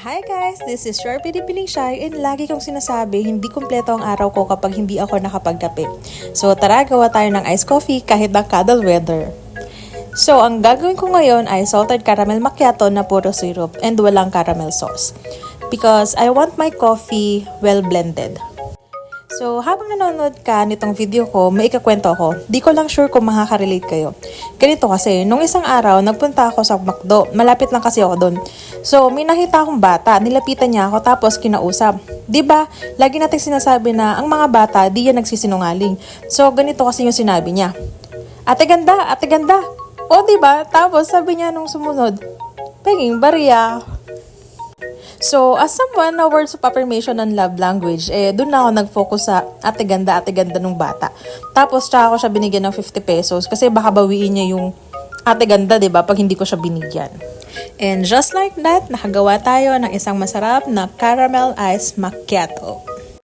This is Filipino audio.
Hi guys! This is Sharpie Piling Shy and lagi kong sinasabi hindi kumpleto ang araw ko kapag hindi ako nakapagkape. So tara, gawa tayo ng iced coffee kahit ng cuddle weather. So ang gagawin ko ngayon ay salted caramel macchiato na puro syrup and walang caramel sauce. Because I want my coffee well blended. So, habang nanonood ka nitong video ko, may ikakwento ako. Di ko lang sure kung makaka-relate kayo. Ganito kasi, nung isang araw, nagpunta ako sa McDo. Malapit lang kasi ako doon. So, may nakita akong bata. Nilapitan niya ako tapos kinausap. Diba, lagi natin sinasabi na ang mga bata, di yan nagsisinungaling. So, ganito kasi yung sinabi niya. Ate ganda, ate ganda. O, diba? Tapos, sabi niya nung sumunod, penging bariya. So, as someone na words of affirmation and love language, doon na ako nag-focus sa ate ganda nung bata. Tapos, tsaka ako siya binigyan ng 50 pesos kasi baka bawiin niya yung ate ganda, diba, pag hindi ko siya binigyan. And just like that, nakagawa tayo ng isang masarap na caramel iced macchiato.